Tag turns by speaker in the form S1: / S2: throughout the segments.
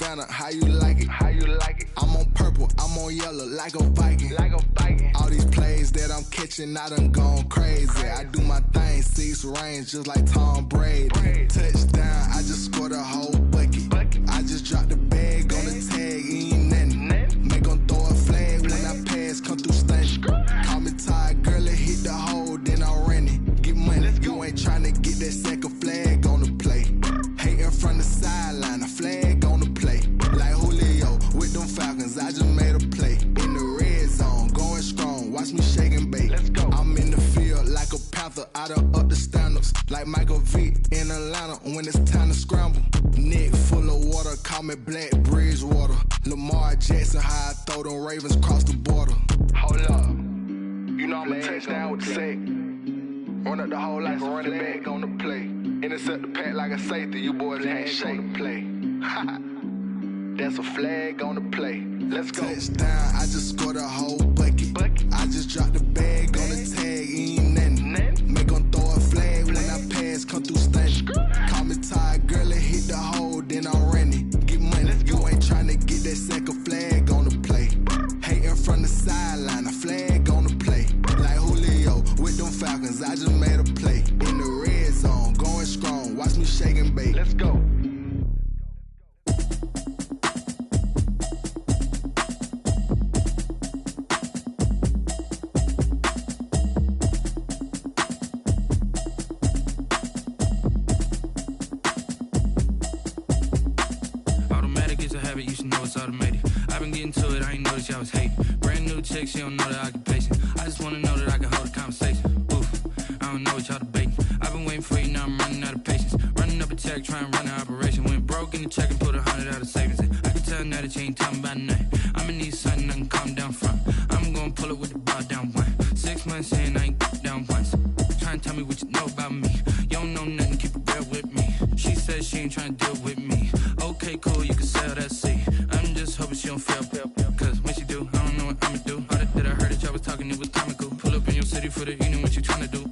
S1: banner, how you like it? How you like it? I'm on purple, I'm on yellow, like a Viking. Like a Viking. All these plays that I'm catching, I done gone crazy. I do my thing, 6 range, just like Tom Brady. Touchdown, I just scored a whole bucket. I just dropped the bag on the tag, ain't nothing. Make 'em throw a flag when I pass, come through stunning. Call me tired, girl, it hit the hole, then I ran it. Get money, you ain't tryna get that second flag on the play. Hating from the sideline, a flag on the play. Like Julio with them Falcons, I just made a play. In the red zone, going strong, watch me shake and bake. Let's go. I'm in the field like a panther, I done up the standards. Like Michael Vick in Atlanta when it's time to scramble. Neck full of water, call me Black Bridgewater. Lamar Jackson, how I throw them Ravens across the border. Hold up, you know I'm a touchdown with the sack. Run up the whole like a running back on the play. Intercept the pack like a safety, you boys ain't shake the play. That's a flag on the play. Let's go. Touchdown, I just scored a whole bucket. I just dropped the bag on the tag, ain't nothing. Make 'em throw a flag when I pass, come through stunning. Call me tired, girl, it hit the hole, then I ran it. Get money, you ain't tryna get that second flag on the play. Hating from the sideline, a flag on the play. Like Julio with them Falcons, I just made a play. In the red zone, going strong, watch me shake and bake. Let's go.
S2: You should know it's automated. I've been getting to it, I ain't noticed y'all was hating. Brand new chick, she don't know the occupation. I just wanna know that I can hold a conversation. Oof, I don't know what y'all debating. I've been waiting for you, now I'm running out of patience. Running up a check, trying to run an operation. Went broke in the check and put 100 out of savings in. I can tell now that you ain't talking about nothing. I'ma need something I can calm down from. I'm gonna pull it with the bar down one. 6 months in, I ain't down once. Trying to tell me what you know about me. You don't know nothing, keep it real with me. She says she ain't trying to deal with me. Okay, cool, you can sell that seat. I'm just hoping she don't fail, cause when she do, I don't know what I'ma do. All that I heard that y'all was talking, it was comical. Pull up in your city for the evening, what you tryna do?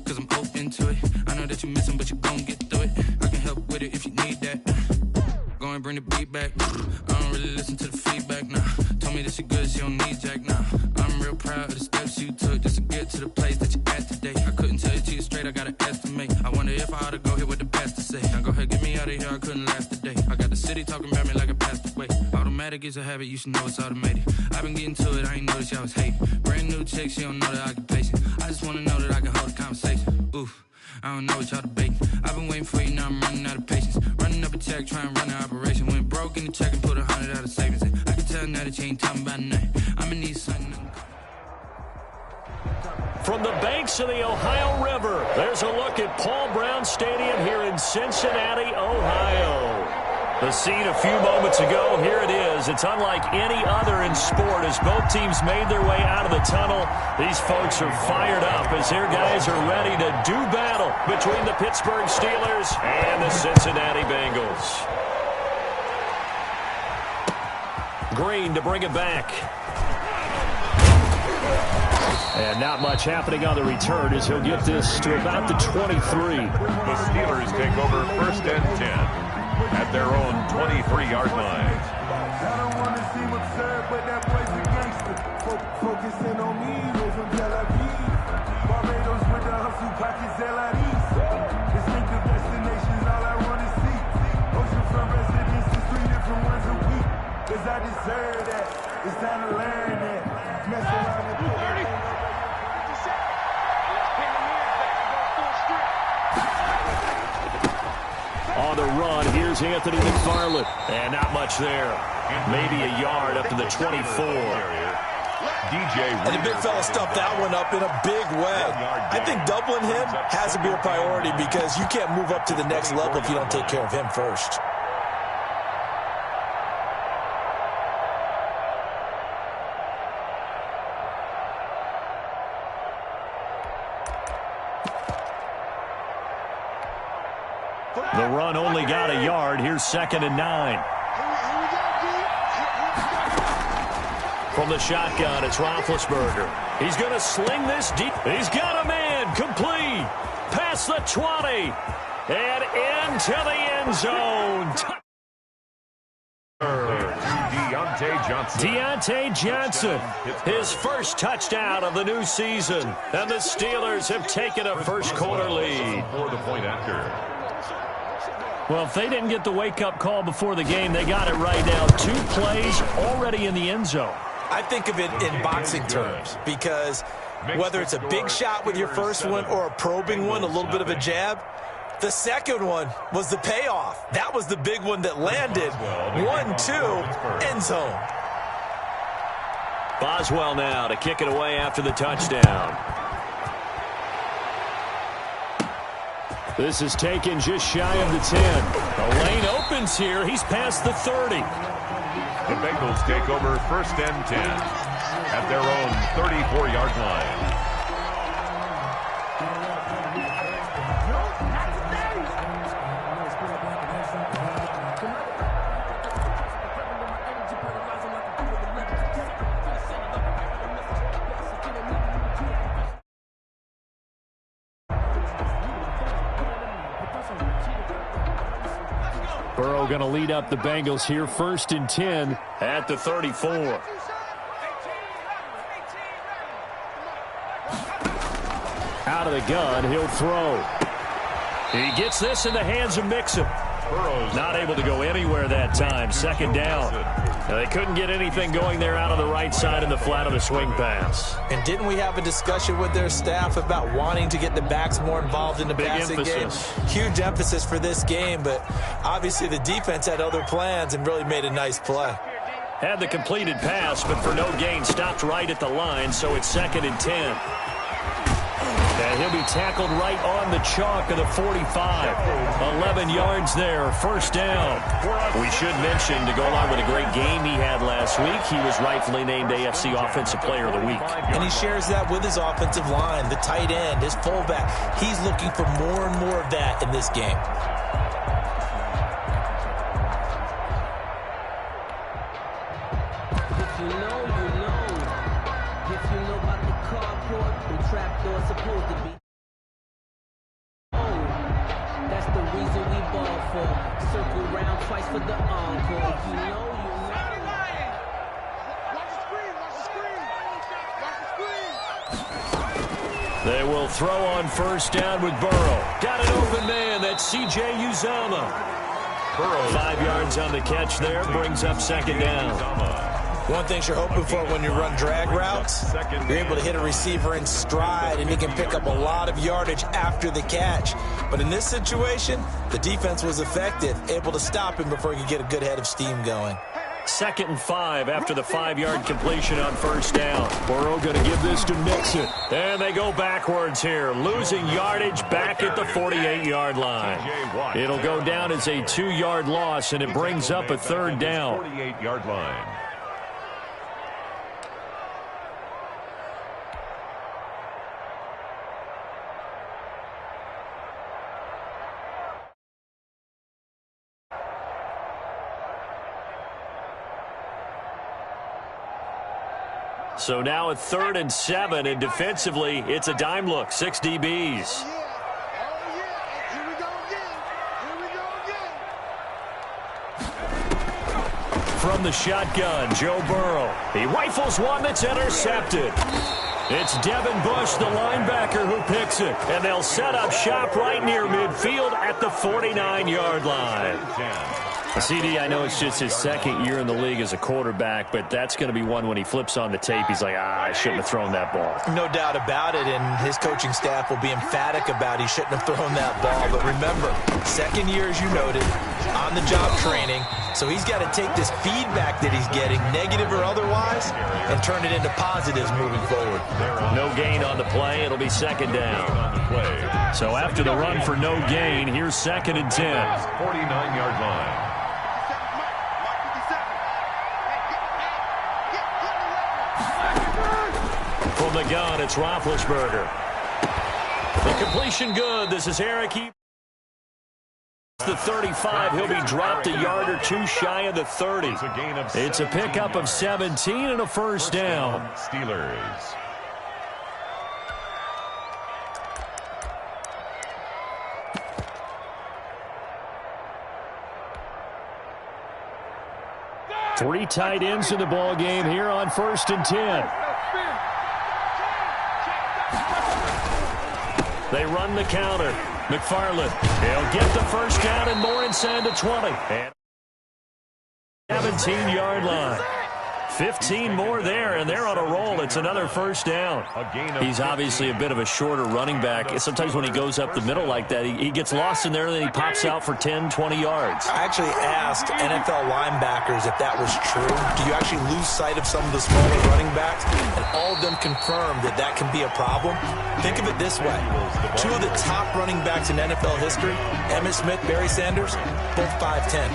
S2: Cause I'm open to it. I know that you missing, but you gon' get through it. I can help with it if you need that. Go and bring the beat back. I don't really listen to the feedback, nah. Told me that she good, she don't need jack, nah. I'm real proud of the steps you took just to get to the place that you at today. I couldn't tell you to you straight, I gotta estimate. I wonder if I ought to go here with the best to say. Now go ahead, get me out of here, I couldn't last a day. I got the city talking about me like I passed away. Automatic is a habit, you should know it's automated. I've been getting to it, I ain't noticed y'all was hating. Brand new chick, she don't know the occupation. I just wanna know that I can hold a conversation. Oof, I don't know what y'all debating. I've been waiting for you, now I'm running out of patience. Running up a check, trying to run an operation. Went broke in the check and put 100 out of savings in. I can tell now that you ain't talking about nothing. I'ma need something.
S3: From the banks of the Ohio River, there's a look at Paul Brown Stadium here in Cincinnati, Ohio. The scene a few moments ago, here it is. It's unlike any other in sport as both teams made their way out of the tunnel. These folks are fired up as their guys are ready to do battle between the Pittsburgh Steelers and the Cincinnati Bengals. Green to bring it back. And not much happening on the return as he'll get this to about the 23.
S4: The Steelers take over 1st and 10 at their own 23-yard line.
S5: I don't want to seem absurd, but that boy's a gangster. Focusing on me, we're from Tel Aviv. Barbados with the hustle pockets, LIDs. Distinctive destinations, all I want to see. Oceanfront residences, 3 different ones a week. Cause I deserve that. It's time to learn that. Mess around and put it.
S3: On the run, here's Anthony McFarland. And not much there. Maybe a yard up to the 24.
S6: And the big fella stuffed that one up in a big way. I think doubling him has to be a priority because you can't move up to the next level if you don't take care of him first.
S3: The run only got a yard. Here's 2nd and 9. From the shotgun, it's Roethlisberger. He's going to sling this deep. He's got a man. Complete. Past the 20. And into the end zone. Deontay Johnson, his first touchdown of the new season. And the Steelers have taken a first-quarter lead.
S4: For the point after.
S3: Well, if they didn't get the wake-up call before the game, they got it right now. 2 plays already in the end zone.
S6: I think of it in boxing terms because whether it's a big shot with your first one or a probing one, a little bit of a jab, the second one was the payoff. That was the big one that landed. 1-2, end zone.
S3: Boswell now to kick it away after the touchdown. This is taken just shy of the 10. The lane opens here. He's past the 30.
S4: The Bengals take over first and 10 at their own 34-yard line.
S3: Burrow going to lead up the Bengals here, first and 10 at the 34. Out of the gun, he'll throw. He gets this in the hands of Mixon. Burrow's not able to go anywhere that time. Second down. Now, they couldn't get anything going there out on the right side in the flat of the swing pass.
S6: And didn't we have a discussion with their staff about wanting to get the backs more involved in the passing game? Huge emphasis for this game, but obviously the defense had other plans and really made a nice play.
S3: Had the completed pass, but for no gain, stopped right at the line, so it's second and 10. And he'll be tackled right on the chalk of the 45. 11 yards there, first down. We should mention, to go along with a great game he had last week, he was rightfully named AFC Offensive Player of the Week.
S6: And he shares that with his offensive line, the tight end, his fullback. He's looking for more and more of that in this game.
S7: Supposed to be. Oh, that's the reason we ball for. Circle round twice for the encore. You know. Watch the screen, watch the screen.
S3: They will throw on first down with Burrow. Got an open man, that's C.J. Uzomah. Burrow 5 yards on the catch there, brings up second down.
S6: One thing you're hoping for when you run drag routes, you're able to hit a receiver in stride, and he can pick up a lot of yardage after the catch. But in this situation, the defense was effective, able to stop him before he could get a good head of steam going.
S3: Second and 5 after the 5-yard completion on first down. Burrow going to give this to Mixon. And they go backwards here, losing yardage back at the 48-yard line. It'll go down as a 2-yard loss, and it brings up a third down.
S4: 48-yard line.
S3: So now at 3rd and 7, and defensively, it's a dime look, 6 DBs. From the shotgun, Joe Burrow. He rifles one that's intercepted. It's Devin Bush, the linebacker, who picks it. And they'll set up shop right near midfield at the 49-yard line. CD, I know it's just his second year in the league as a quarterback, but that's going to be one when he flips on the tape, he's like, I shouldn't have thrown that ball.
S6: No doubt about it, and his coaching staff will be emphatic about he shouldn't have thrown that ball. But remember, second year, as you noted, on-the-job training, so he's got to take this feedback that he's getting, negative or otherwise, and turn it into positives moving forward.
S3: No gain on the play. It'll be second down. So after the run for no gain, here's second and 10.
S4: 49-yard line.
S3: From the gun, it's Roethlisberger. The completion good. This is Eric. The 35. He'll be dropped a yard or two shy of the 30. It's a pickup of 17 and a first down.
S4: Steelers.
S3: Three tight ends in the ball game here on 1st and 10. They run the counter. McFarland, he'll get the first down and more inside the 20. And 17-yard line. 15 more there, and they're on a roll. It's another first down. He's obviously a bit of a shorter running back. Sometimes when he goes up the middle like that, he gets lost in there, and then he pops out for 10, 20 yards.
S6: I actually asked NFL linebackers if that was true. Do you actually lose sight of some of the smaller running backs? And all of them confirmed that that can be a problem. Think of it this way. Two of the top running backs in NFL history, Emmitt Smith, Barry Sanders, both 5'10".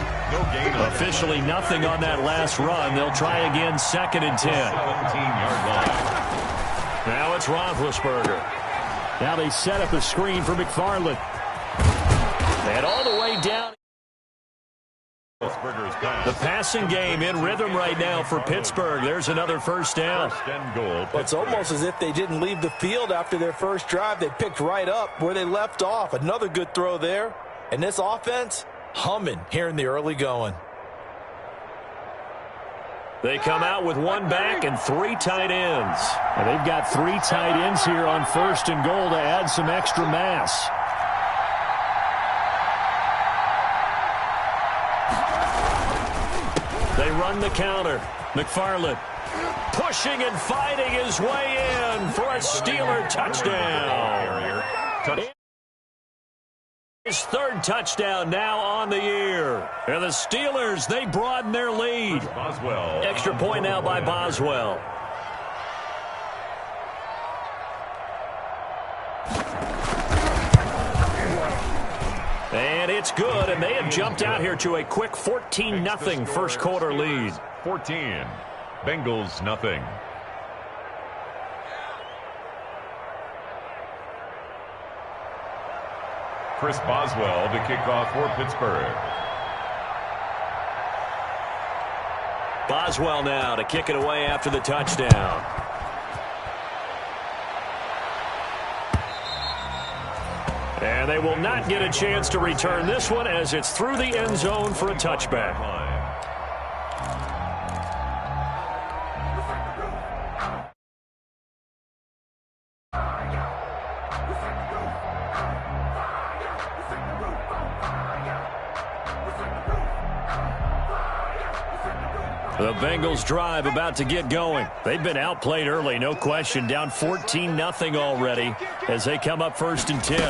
S3: Officially nothing on that last run. They'll try again, 2nd and 10.
S4: 17-yard line.
S3: Now it's Roethlisberger. Now they set up a screen for McFarland. And all the way down. The passing game in rhythm right now for Pittsburgh. There's another first down.
S6: Well, it's almost as if they didn't leave the field after their first drive. They picked right up where they left off. Another good throw there. And this offense, humming here in the early going.
S3: They come out with one back and 3 tight ends. And they've got 3 tight ends here on 1st and goal to add some extra mass. They run the counter. McFarland pushing and fighting his way in for a Steeler touchdown. His 3rd touchdown now on the year. And the Steelers, they broaden their lead.
S4: Boswell.
S3: Extra point now by Boswell. And it's good, and they have jumped out here to a quick 14-0 first quarter lead.
S4: 14. Bengals nothing. Chris Boswell to kick off for Pittsburgh.
S3: Boswell now to kick it away after the touchdown. And they will not get a chance to return this one as it's through the end zone for a touchback. The Bengals drive about to get going. They've been outplayed early, no question. Down 14-0 already as they come up 1st and 10.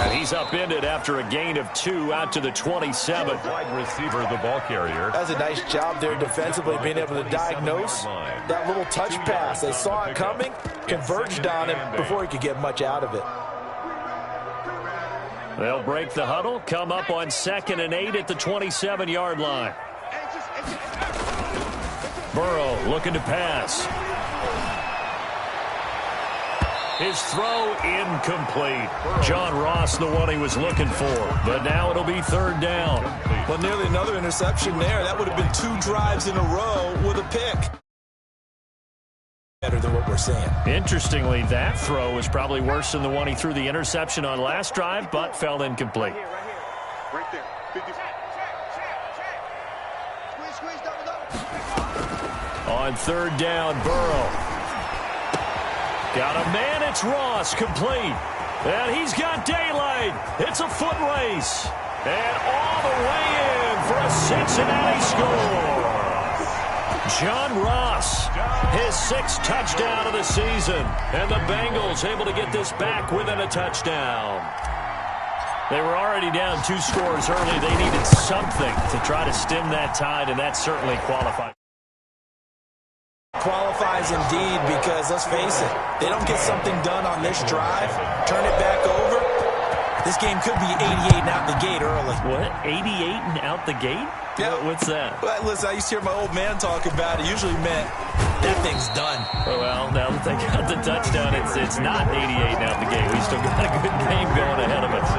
S3: And he's upended after a gain of 2 out to the 27.
S4: Wide receiver, the ball carrier.
S6: That's a nice job there defensively, being able to diagnose that little touch pass. They saw it coming, converged on him before he could get much out of it.
S3: They'll break the huddle, come up on 2nd and 8 at the 27-yard line. Burrow looking to pass. His throw incomplete. John Ross, the one he was looking for. But now it'll be 3rd down.
S6: Well, nearly another interception there. That would have been 2 drives in a row with a pick. Better than what we're seeing.
S3: Interestingly, that throw was probably worse than the one he threw the interception on last drive, but fell incomplete.
S8: Right there.
S3: On 3rd down, Burrow. Got a man, it's Ross, complete. And he's got daylight. It's a foot race. And all the way in for a Cincinnati score. John Ross, his 6th touchdown of the season. And the Bengals able to get this back within a touchdown. They were already down 2 scores early. They needed something to try to stem that tide, and that certainly qualified.
S6: Qualifies indeed, because let's face it, they don't get something done on this drive, turn it back over, this game could be 88 and out the gate early.
S3: What? 88 and out the gate?
S6: Yeah.
S3: What's that?
S6: Well, listen, I used to hear my old man talk about it. Usually meant that thing's done.
S3: Well, now that they got the touchdown, it's not 88 and out the gate. We still got a good game going ahead of us.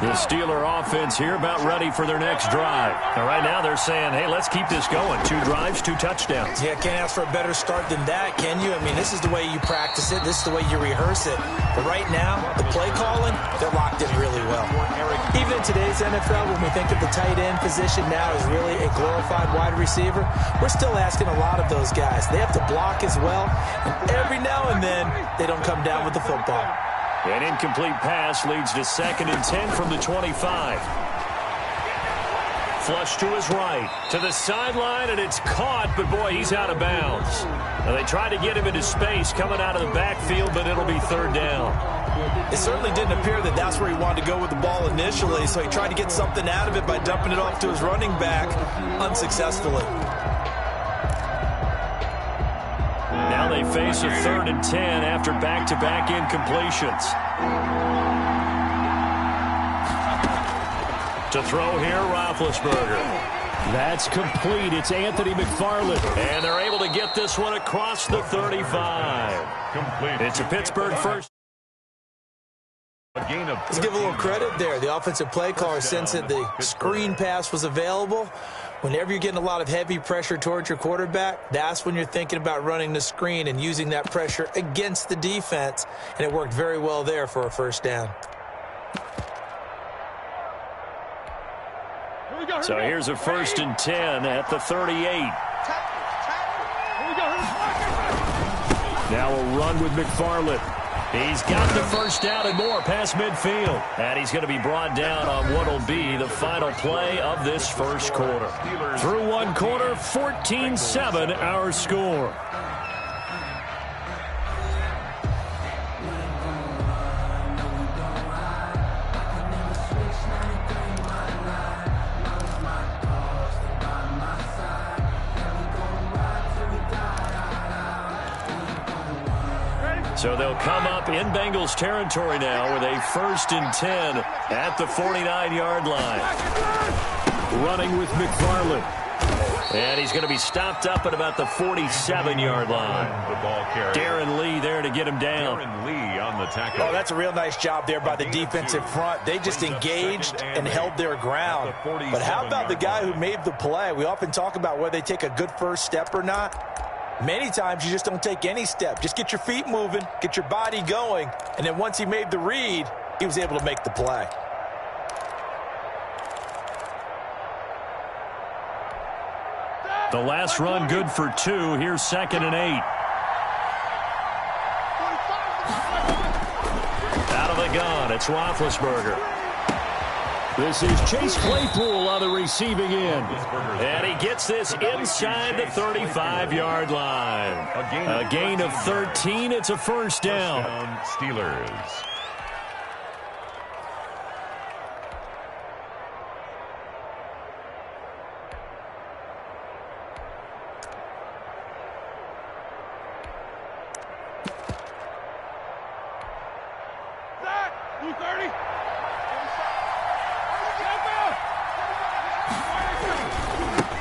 S3: The Steeler offense here about ready for their next drive. And right now they're saying, hey, let's keep this going. 2 drives, 2 touchdowns.
S6: Yeah, can't ask for a better start than that, can you? I mean, this is the way you practice it. This is the way you rehearse it. But right now, the play calling, they're locked in really well. Even in today's NFL, when we think of the tight end position now as really a glorified wide receiver, we're still asking a lot of those guys. They have to block as well. And every now and then, they don't come down with the football.
S3: An incomplete pass leads to 2nd and 10 from the 25. Flush to his right, to the sideline, and it's caught, but boy, he's out of bounds. Now, they tried to get him into space coming out of the backfield, but it'll be 3rd down.
S6: It certainly didn't appear that that's where he wanted to go with the ball initially, so he tried to get something out of it by dumping it off to his running back unsuccessfully.
S3: Now they face a 3rd and 10 after back-to-back incompletions. To throw here, Roethlisberger. That's complete. It's Anthony McFarland. And they're able to get this one across the 35. Complete. It's a Pittsburgh first.
S6: Let's give a little credit there. The offensive play caller sensed that the screen pass was available. Whenever you're getting a lot of heavy pressure towards your quarterback, that's when you're thinking about running the screen and using that pressure against the defense. And it worked very well there for a 1st down.
S3: So here's a 1st and 10 at the 38. Now a run with McFarland. He's got the 1st down and more past midfield. And he's going to be brought down on what will be the final play of this 1st quarter. Through 1 quarter, 14-7 our score. So they'll come up in Bengals territory now with a 1st and 10 at the 49-yard line. Running with McFarland. And he's going to be stopped up at about the 47-yard line.
S4: The ball carrier.
S3: Darren Lee there to get him down.
S4: Darren Lee on the tackle.
S6: Oh, that's a real nice job there by the defensive front. They just engaged and held their ground. But how about the guy who made the play? We often talk about whether they take a good first step or not. Many times you just don't take any step. Just get your feet moving, get your body going, and then once he made the read, he was able to make the play.
S3: The last run good for 2. Here's 2nd and 8. Out of the gun, it's Roethlisberger. This is Chase Claypool on the receiving end. And he gets this inside the 35-yard line. A gain of 13. It's a 1st down.
S4: Steelers.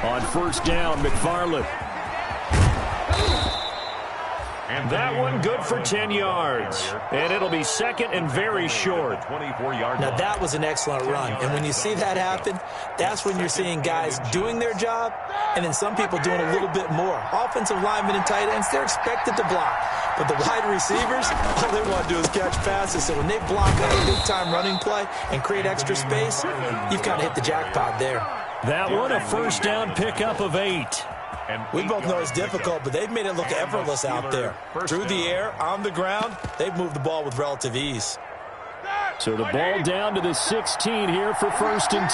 S3: On 1st down, McFarland. And that one good for 10 yards. And it'll be 2nd and very short.
S4: 24-yard.
S6: Now, that was an excellent run. And when you see that happen, that's when you're seeing guys doing their job and then some people doing a little bit more. Offensive linemen and tight ends, they're expected to block. But the wide receivers, all they want to do is catch passes. So when they block on a big-time running play and create extra space, you've kind of hit the jackpot there.
S3: That one, a 1st down pickup of 8.
S6: We both know it's difficult, but they've made it look effortless out there. Through the air, on the ground, they've moved the ball with relative ease.
S3: So the ball down to the 16 here for 1st and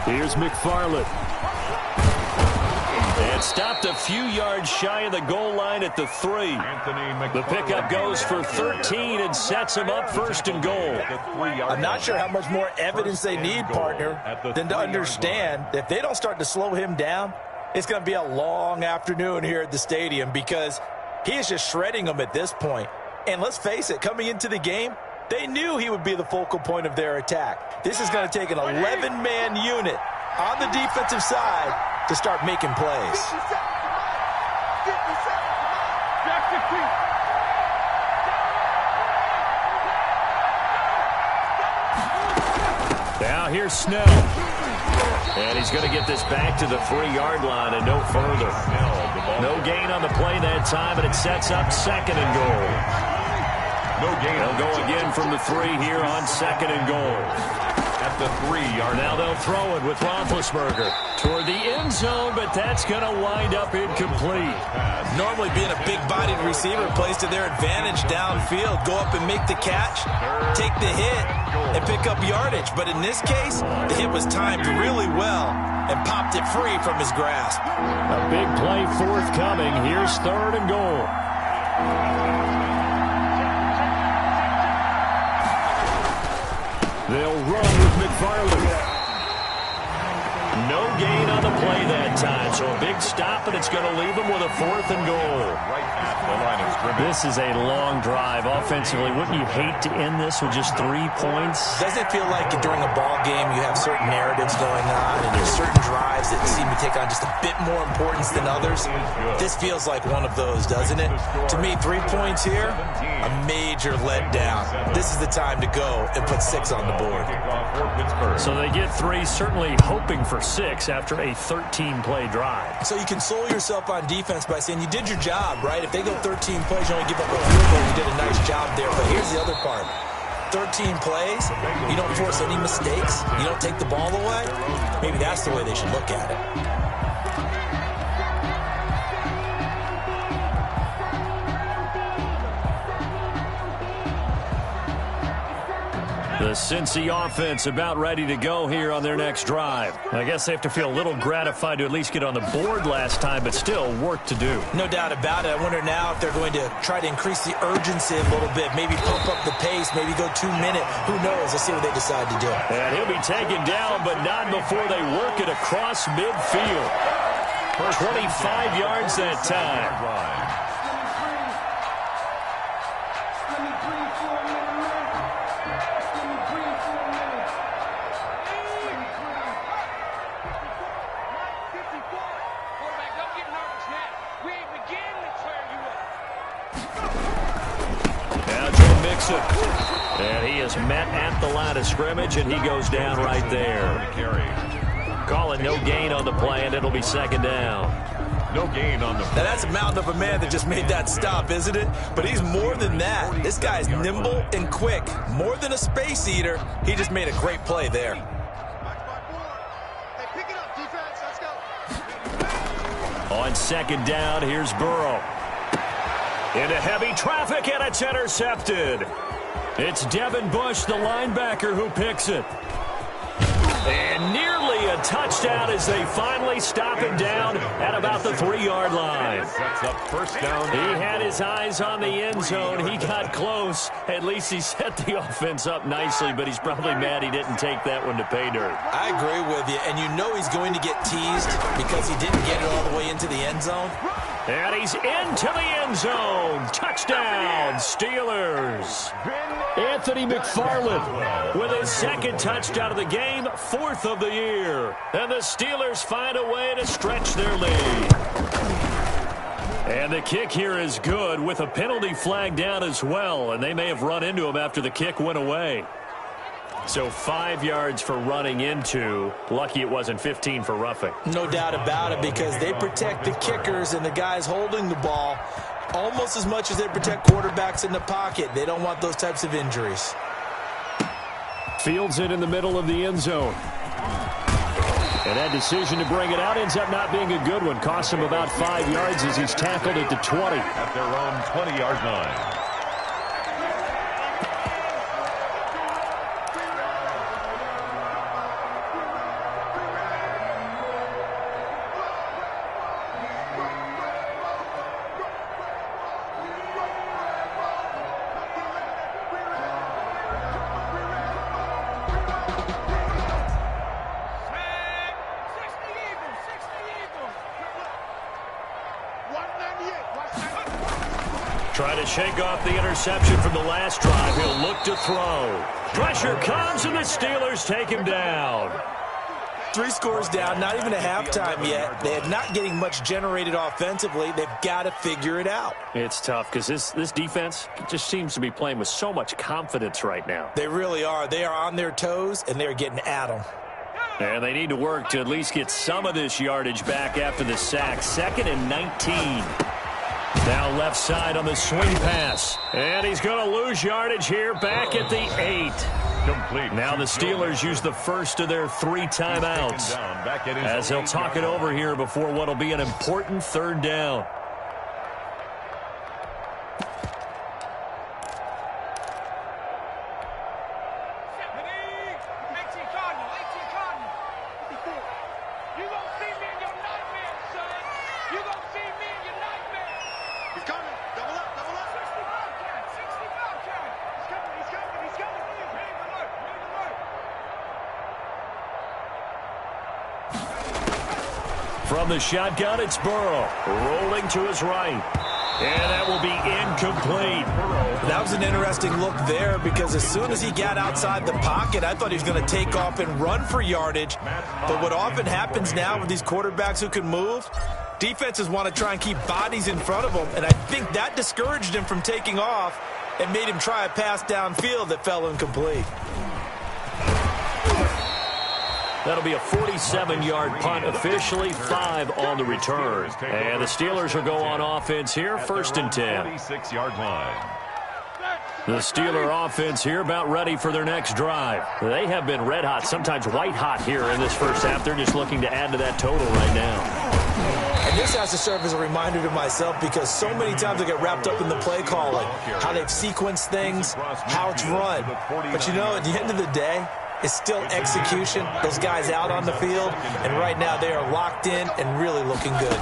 S3: 10. Here's McFarland. And stopped a few yards shy of the goal line at the 3. The pickup goes for 13 and sets him up 1st and goal.
S6: I'm not sure how much more evidence they need, partner, than to understand that if they don't start to slow him down, it's going to be a long afternoon here at the stadium because he is just shredding them at this point. And let's face it, coming into the game, they knew he would be the focal point of their attack. This is going to take an 11-man unit on the defensive side to start making plays.
S3: here's Snell. And he's going to get this back to the 3-yard line and no further. No gain on the play that time, and it sets up 2nd and goal.
S4: No gain.
S3: They'll go again from the 3 here on 2nd and goal.
S4: At the 3-yard.
S3: Now they'll throw it with Roethlisberger toward the end zone, but that's going to wind up incomplete.
S6: Normally being a big-bodied receiver plays to their advantage downfield. Go up and make the catch, take the hit, and pick up yardage. But in this case, the hit was timed really well and popped it free from his grasp.
S3: A big play forthcoming. Here's 3rd and goal. They'll run with McFarland. No gain on the play that time, so a big stop, and it's going to leave them with a 4th and goal.
S4: Right at the line of scrimmage.
S3: This is a long drive offensively. Wouldn't you hate to end this with just 3 points?
S6: Doesn't it feel like during a ball game you have certain narratives going on and there's certain drives that seem to take on just a bit more importance than others? This feels like one of those, doesn't it? To me, 3 points here, a major letdown. This is the time to go and put 6 on the board.
S3: So they get 3, certainly hoping for 6 after a 13-play drive.
S6: So you console yourself on defense by saying you did your job, right? If they go 13 plays, you only give up a field goal. You did a nice job there. But here's the other part. 13 plays, you don't force any mistakes, you don't take the ball away. Maybe that's the way they should look at it.
S3: The Cincy offense about ready to go here on their next drive. I guess they have to feel a little gratified to at least get on the board last time, but still work to do.
S6: No doubt about it. I wonder now if they're going to try to increase the urgency a little bit, maybe pump up the pace, maybe go 2-minute. Who knows? Let's see what they decide to do.
S3: And he'll be taken down, but not before they work it across midfield. 25 yards that time. And he is met at the line of scrimmage, and he goes down right there. Calling no gain on the play, and it'll be 2nd down.
S4: No gain on the play.
S6: Now that's a mountain of a man that just made that stop, isn't it? But he's more than that. This guy's nimble and quick. More than a space eater. He just made a great play there.
S3: On 2nd down, here's Burrow. Into heavy traffic, and it's intercepted. It's Devin Bush, the linebacker, who picks it. And nearly a touchdown as they finally stop him down at about the 3-yard line.
S4: Sets up 1st down.
S3: He had his eyes on the end zone. He got close. At least he set the offense up nicely, but he's probably mad he didn't take that one to pay dirt.
S6: I agree with you, and you know he's going to get teased because he didn't get it all the way into the end zone.
S3: And he's into the end zone. Touchdown, Steelers. Anthony McFarland with his 2nd touchdown of the game, 4th of the year. And the Steelers find a way to stretch their lead. And the kick here is good with a penalty flag down as well. And they may have run into him after the kick went away. So 5 yards for running into. Lucky it wasn't 15 for roughing.
S6: No doubt about it, because they protect the kickers and the guys holding the ball almost as much as they protect quarterbacks in the pocket. They don't want those types of injuries.
S3: Fields it in the middle of the end zone. And that decision to bring it out ends up not being a good one. Costs him about 5 yards as he's tackled at the 20.
S4: At their own 20-yard line.
S3: Trying to shake off the interception from the last drive. He'll look to throw. Pressure comes, and the Steelers take him down.
S6: 3 scores down, not even a halftime yet. They're not getting much generated offensively. They've got to figure it out.
S3: It's tough because this defense just seems to be playing with so much confidence right now.
S6: They really are. They are on their toes, and they're getting at them.
S3: And they need to work to at least get some of this yardage back after the sack. 2nd and 19. Now left side on the swing pass. And he's going to lose yardage here back at the 8.
S4: Complete.
S3: Now the Steelers use the first of their 3 timeouts as they'll talk it over here before what will be an important 3rd down. From the shotgun, it's Burrow. Rolling to his right. And that will be incomplete.
S6: That was an interesting look there because as soon as he got outside the pocket, I thought he was going to take off and run for yardage. But what often happens now with these quarterbacks who can move, defenses want to try and keep bodies in front of them. And I think that discouraged him from taking off and made him try a pass downfield that fell incomplete.
S3: That'll be a 47-yard punt, officially 5 on the return. And the Steelers will go on offense here, 1st and 10.
S4: 46-yard line.
S3: The Steeler offense here about ready for their next drive. They have been red hot, sometimes white hot here in this first half. They're just looking to add to that total right now.
S6: And this has to serve as a reminder to myself because so many times I get wrapped up in the play calling, how they've sequenced things, how it's run. But you know, at the end of the day, it's still execution. Those guys out on the field, and right now they are locked in and really looking good.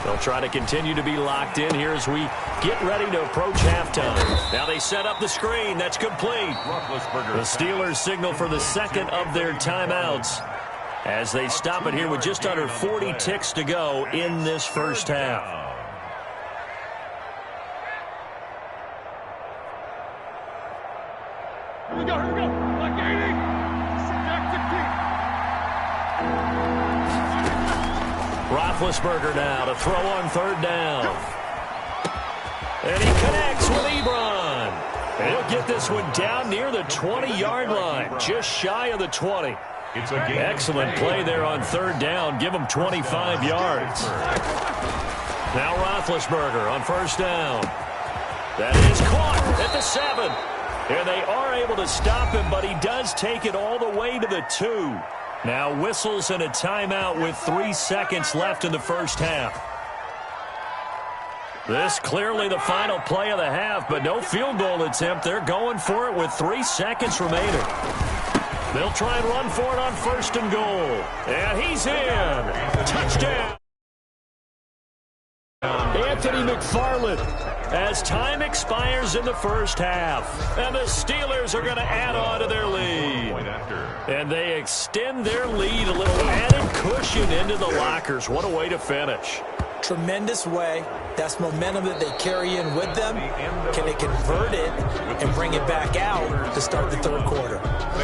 S3: They'll try to continue to be locked in here as we get ready to approach halftime. Now they set up the screen. That's complete. The Steelers signal for the 2nd of their timeouts as they stop it here with just under 40 ticks to go in this first half.
S5: Here we go, here we go. Like 80.
S3: Roethlisberger now to throw on 3rd down. And he connects with Ebron. And he'll get this one down near the 20-yard line, just shy of the 20. Excellent play there on 3rd down. Give him 25 yards. Now Roethlisberger on 1st down. That is caught at the 7. And they are able to stop him, but he does take it all the way to the 2. Now whistles and a timeout with 3 seconds left in the first half. This clearly the final play of the half, but no field goal attempt. They're going for it with 3 seconds remaining. They'll try and run for it on 1st and goal. And he's in. Touchdown. Anthony McFarland as time expires in the first half. And the Steelers are going to add on to their lead. And they extend their lead, a little added cushion into the lockers. What a way to finish.
S6: Tremendous way. That's momentum that they carry in with them. Can they convert it and bring it back out to start the 3rd quarter?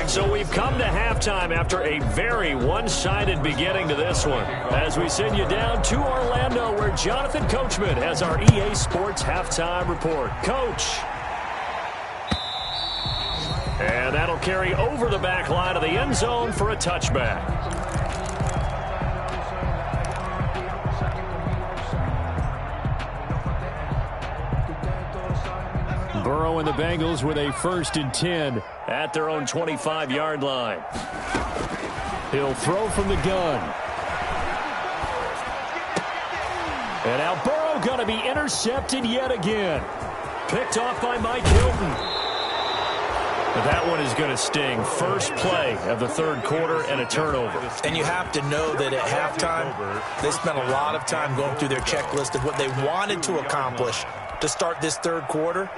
S3: So we've come to halftime after a very one-sided beginning to this one. As we send you down to Orlando, where Jonathan Coachman has our EA Sports halftime report. Coach. And that'll carry over the back line of the end zone for a touchback. Burrow and the Bengals with a 1st and 10 at their own 25-yard line. He'll throw from the gun. And now Burrow going to be intercepted yet again. Picked off by Mike Hilton. But that one is going to sting. First play of the 3rd quarter and a turnover.
S6: And you have to know that at halftime, they spent a lot of time going through their checklist of what they wanted to accomplish to start this 3rd quarter.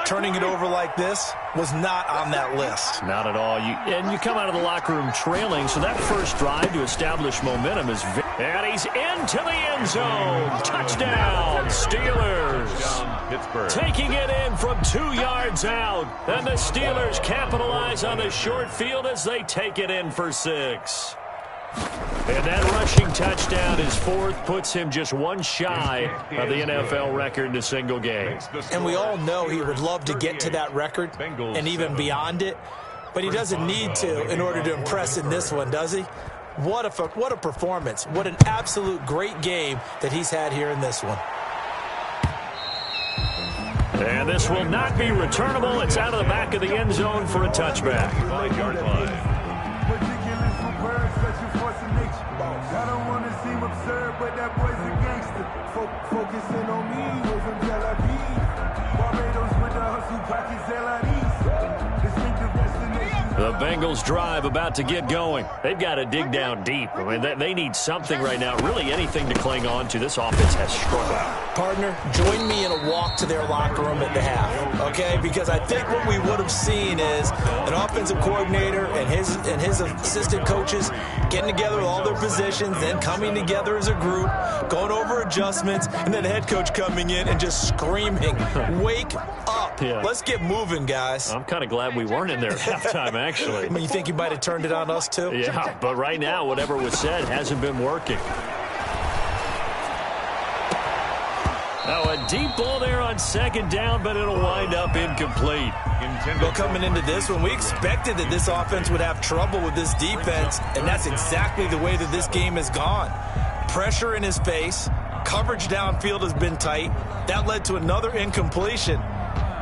S6: Turning it over like this was not on that list.
S3: Not at all. And you come out of the locker room trailing, so that first drive to establish momentum is... And he's into the end zone. Touchdown, Steelers. Taking it in from 2 yards out. And the Steelers capitalize on the short field as they take it in for 6. And that rushing touchdown, his fourth, puts him just one shy of the NFL record in a single game.
S6: And we all know he would love to get to that record and even beyond it, but he doesn't need to in order to impress in this one, does he? What a performance. What an absolute great game that he's had here in this one.
S3: And this will not be returnable. It's out of the back of the end zone for a touchback.
S4: 5-yard line.
S5: I don't want to seem absurd, but that boy's a gangster. Focusing on me, was from Tel Aviv. Barbados with the hustle, pockets LIDs. Distinctive destination.
S3: The Bengals drive about to get going. They've got to dig down deep. I mean, they need something right now, really anything to cling on to. This offense has struggled.
S6: Partner, join me in a walk to their locker room at the half, okay? Because I think what we would have seen is an offensive coordinator and his assistant coaches getting together with all their positions, then coming together as a group, going over adjustments, and then the head coach coming in and just screaming, wake up.
S3: Yeah.
S6: Let's get moving, guys.
S3: I'm kind of glad we weren't in there at halftime, actually.
S6: I mean, you think he might have turned it on us, too?
S3: Yeah, but right now, whatever was said hasn't been working. Now, a deep ball there on second down, but it'll wind up incomplete.
S6: Well, coming into this one, we expected that this offense would have trouble with this defense, and that's exactly the way that this game has gone. Pressure in his face, coverage downfield has been tight. That led to another incompletion.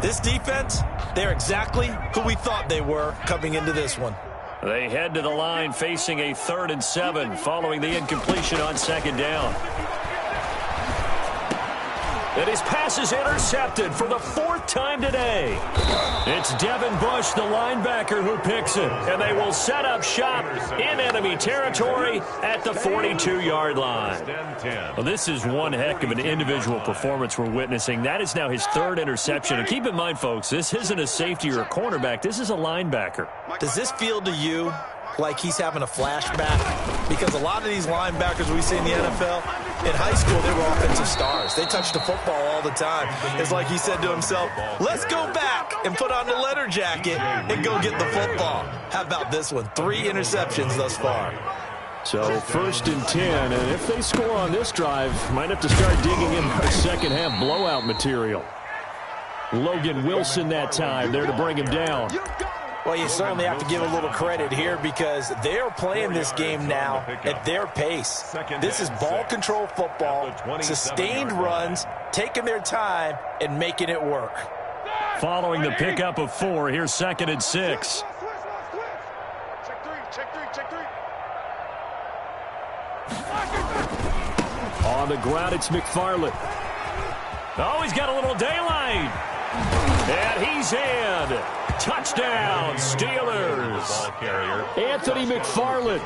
S6: This defense, they're exactly who we thought they were coming into this one.
S3: They head to the line facing a 3rd and 7 following the incompletion on second down. And his pass is intercepted for the 4th time today. It's Devin Bush, the linebacker, who picks it. And they will set up shop in enemy territory at the 42-yard line. Well, this is one heck of an individual performance we're witnessing. That is now his 3rd interception. And keep in mind, folks, this isn't a safety or a cornerback. This is a linebacker.
S6: Does this feel to you like he's having a flashback? Because a lot of these linebackers we see in the NFL, in high school, they were offensive stars. They touched the football all the time. It's like he said to himself, let's go back and put on the leather jacket and go get the football. How about this one? 3 interceptions thus far.
S3: So 1st and 10, and if they score on this drive, might have to start digging in our second half blowout material. Logan Wilson that time there to bring him down.
S6: Well, you certainly have to give a little credit here because they're playing this game now at their pace. This is ball control football, sustained runs, taking their time and making it work.
S3: Following the pickup of 4, here's 2nd and 6. On the ground, it's McFarland. Oh, he's got a little daylight. And he's in. Touchdown, Steelers. Anthony McFarland,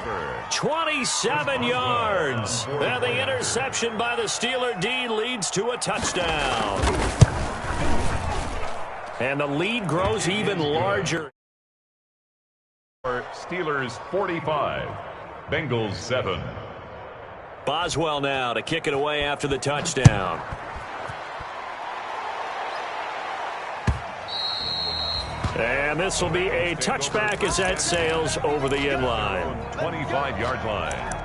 S3: 27 yards. And the interception by the Steeler D leads to a touchdown. And the lead grows even larger.
S4: Steelers 45, Bengals 7.
S3: Boswell now to kick it away after the touchdown. And this will be a touchback as that sails over the end line.
S4: 25-yard line.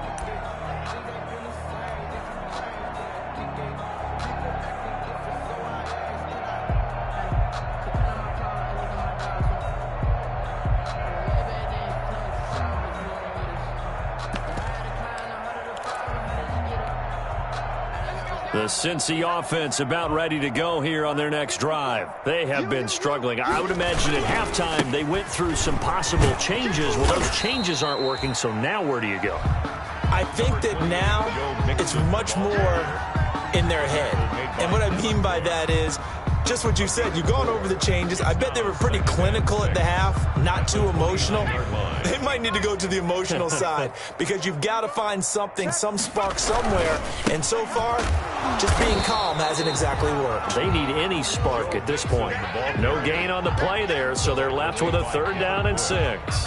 S3: The Cincy offense about ready to go here on their next drive. They have been struggling. I would imagine at halftime they went through some possible changes. Well, those changes aren't working, so now where do you go?
S6: I think that now it's much more in their head. And what I mean by that is just what you said. You've gone over the changes. I bet they were pretty clinical at the half, not too emotional. They might need to go to the emotional side because you've got to find something, some spark somewhere. And so far, just being calm hasn't exactly worked.
S3: They need any spark at this point. No gain on the play there, so they're left with a 3rd down and 6.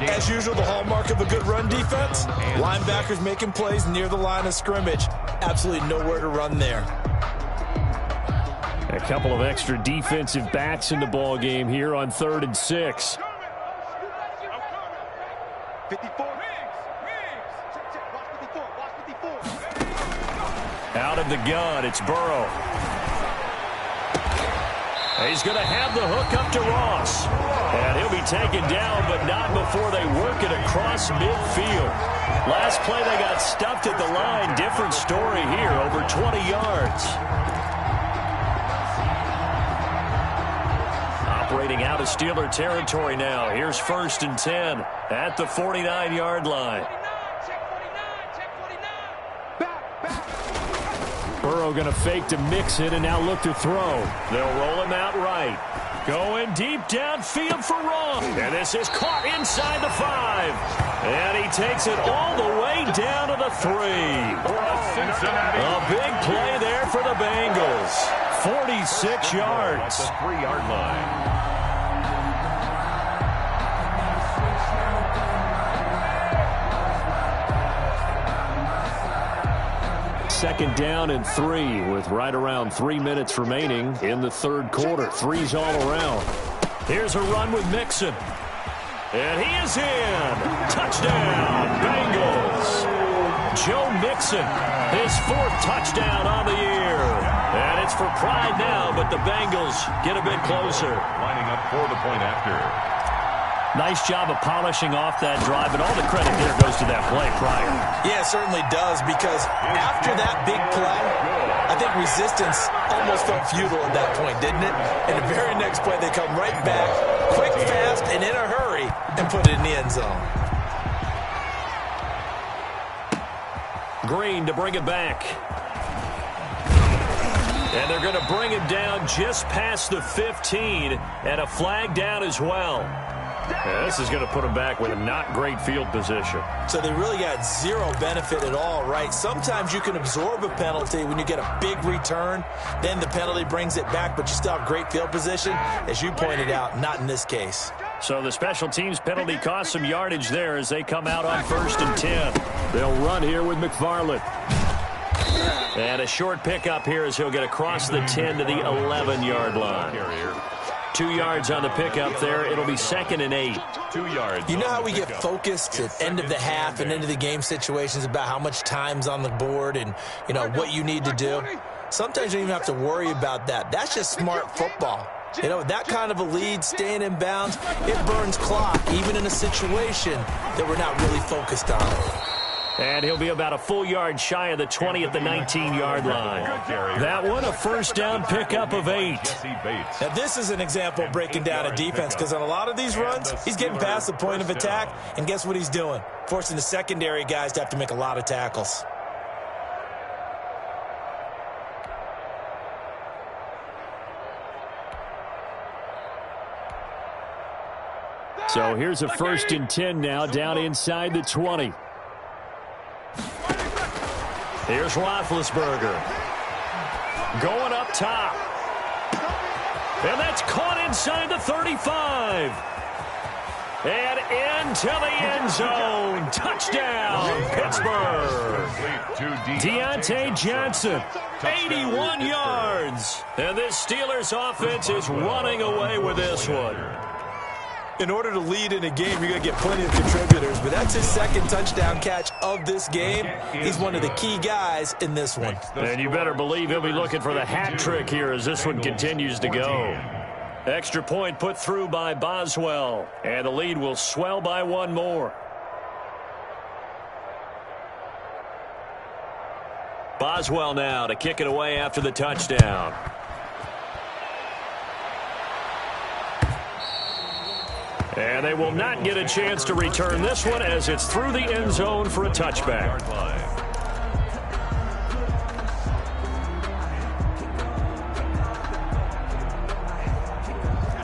S6: As usual, the hallmark of a good run defense, linebackers making plays near the line of scrimmage. Absolutely nowhere to run there.
S3: A couple of extra defensive backs in the ball game here on 3rd and 6.
S5: 54.
S3: Out of the gun, it's Burrow. He's going to have the hook up to Ross. And he'll be taken down, but not before they work it across midfield. Last play, they got stuffed at the line. Different story here, over 20 yards. Operating out of Steeler territory now. Here's 1st and 10 at the 49-yard line. Burrow going to fake to mix it and now look to throw. They'll roll him out right. Going deep downfield for Ross. And this is caught inside the 5. And he takes it all the way down to the 3. A big play there for the Bengals. 46 yards.
S4: At the 3-yard line.
S3: Second down and 3 with right around 3 minutes remaining in the third quarter. 3's all around. Here's a run with Mixon. And he is in. Touchdown, Bengals. Joe Mixon, his 4th touchdown on the year. And it's for pride now, but the Bengals get a bit closer.
S4: Lining up for the point after.
S3: Nice job of polishing off that drive, and all the credit there goes to that play prior.
S6: Yeah, it certainly does, because after that big play, I think resistance almost felt futile at that point, didn't it? And the very next play, they come right back, quick, fast, and in a hurry, and put it in the end zone.
S3: Green to bring it back. And they're going to bring him down just past the 15, and a flag down as well. Yeah, this is going to put them back with a not great field position.
S6: So they really got zero benefit at all, right? Sometimes you can absorb a penalty when you get a big return. Then the penalty brings it back, but you still have great field position. As you pointed out, not in this case.
S3: So the special teams penalty cost some yardage there as they come out on 1st and 10. They'll run here with McFarland. And a short pickup here as he'll get across the 10 to the 11-yard line. 2 yards on the pickup there. It'll be 2nd and 8.
S4: 2 yards.
S6: You know how we get focused at end of the half and into the game situations about how much time's on the board and, you know, what you need to do? Sometimes you don't even have to worry about that. That's just smart football. You know, that kind of a lead, staying in bounds, it burns clock, even in a situation that we're not really focused on.
S3: And he'll be about a full yard shy of the 20 at the 19-yard line. That one, a 1st down pickup of 8.
S6: Now, this is an example of breaking down a defense, because on a lot of these runs, he's getting past the point of attack, and guess what he's doing? Forcing the secondary guys to have to make a lot of tackles.
S3: So here's a 1st and 10 now, down inside the 20. Here's Roethlisberger. Going up top. And that's caught inside the 35. And into the end zone. Touchdown, Pittsburgh. Deontay Johnson, 81 yards. And this Steelers offense is running away with this one.
S6: In order to lead in a game, you're going to get plenty of contributors, but that's his 2nd touchdown catch of this game. He's one of the key guys in this one.
S3: And you better believe he'll be looking for the hat trick here as this one continues to go. Extra point put through by Boswell, and the lead will swell by 1 more. Boswell now to kick it away after the touchdown. And they will not get a chance to return this one as it's through the end zone for a touchback.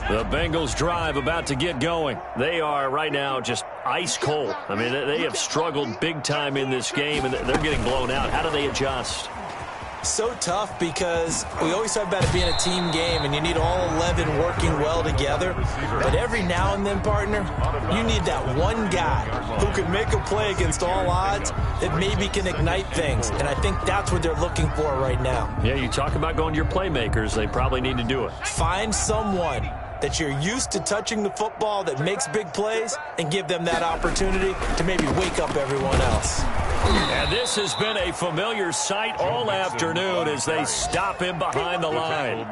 S3: The Bengals drive about to get going. They are right now just ice cold. I mean, they have struggled big time in this game, and they're getting blown out. How do they adjust?
S6: So tough, because we always talk about it being a team game and you need all 11 working well together. But every now and then, partner, you need that one guy who can make a play against all odds that maybe can ignite things. And I think that's what they're looking for right now.
S3: Yeah, you talk about going to your playmakers. They probably need to do it.
S6: Find someone that you're used to touching the football that makes big plays and give them that opportunity to maybe wake up everyone else.
S3: And this has been a familiar sight all afternoon as they stop him behind the line.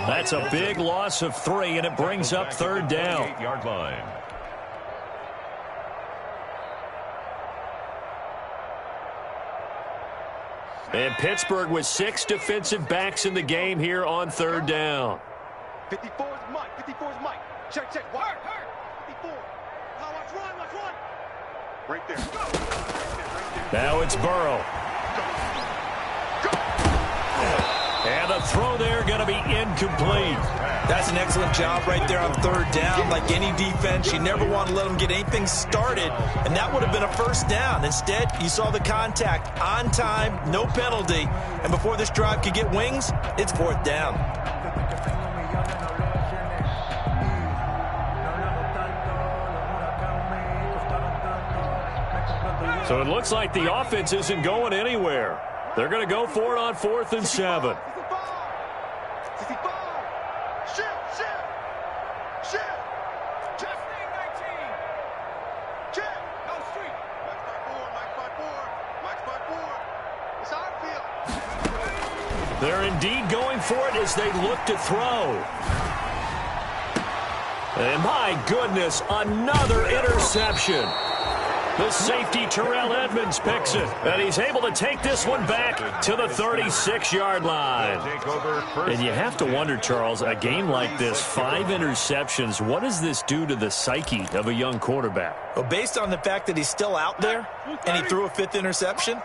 S3: That's a big loss of 3, and it brings up third down.
S4: 8-yard line.
S3: And Pittsburgh with 6 defensive backs in the game here on third down.
S8: 54 is Mike. 54 is Mike. Check. Hurt. 54. Now watch run. Right there. Go.
S3: Now it's Burrow. And the throw there going to be incomplete.
S6: That's an excellent job right there on third down. Like any defense, you never want to let them get anything started, and that would have been a first down. Instead, you saw the contact on time, no penalty, and before this drive could get wings, it's fourth down.
S3: So it looks like the offense isn't going anywhere. They're going to go for it on 4th and 7. They're indeed going for it as they look to throw. And my goodness, another interception. The safety, Terrell Edmonds, picks it. And he's able to take this one back to the 36-yard line. And you have to wonder, Charles, a game like this, 5 interceptions, what does this do to the psyche of a young quarterback?
S6: Well, based on the fact that he's still out there and he threw a 5th interception,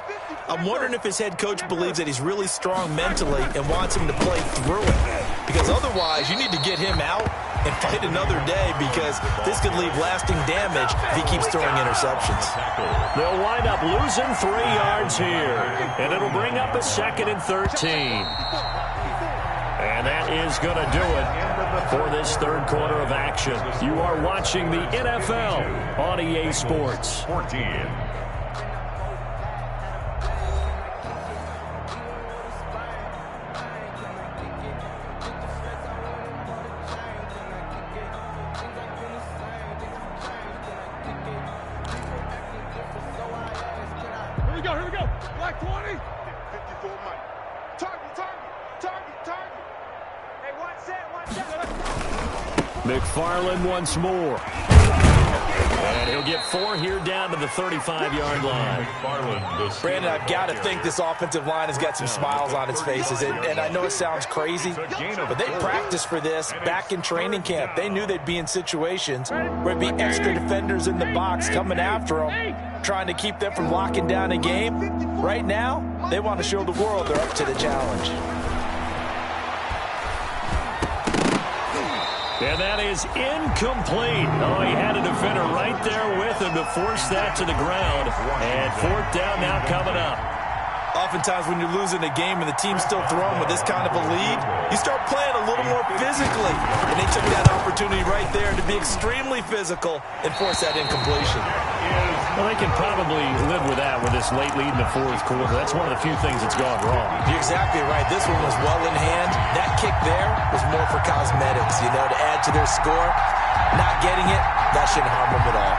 S6: I'm wondering if his head coach believes that he's really strong mentally and wants him to play through it. Because otherwise, you need to get him out and fight another day, because this could leave lasting damage if he keeps throwing interceptions.
S3: They'll wind up losing 3 yards here, and it'll bring up a 2nd and 13. And that is going to do it for this third quarter of action. You are watching the NFL on EA Sports.
S4: 14.
S8: Here we go. Black 20. 54 Mike. Target. Hey, watch that.
S3: McFarland once more. And he'll get 4 here down to the 35-yard line.
S6: Brandon, I've got to think this offensive line has got some smiles on its faces. And I know it sounds crazy, but they practiced for this back in training camp. They knew they'd be in situations where it'd be extra defenders in the box coming after them, trying to keep them from locking down a game. Right now, they want to show the world they're up to the challenge.
S3: And that is incomplete. Oh, he had a defender right there with him to force that to the ground. And 4th down now coming up.
S6: Oftentimes when you're losing a game and the team's still throwing with this kind of a lead, you start playing a little more physically. And they took that opportunity right there to be extremely physical and force that incompletion.
S3: Well, they can probably live with that with this late lead in the 4th quarter. That's one of the few things that's gone wrong.
S6: You're exactly right. This one was well in hand. That kick there was more for cosmetics, to add to their score. Not getting it, that shouldn't harm them at all.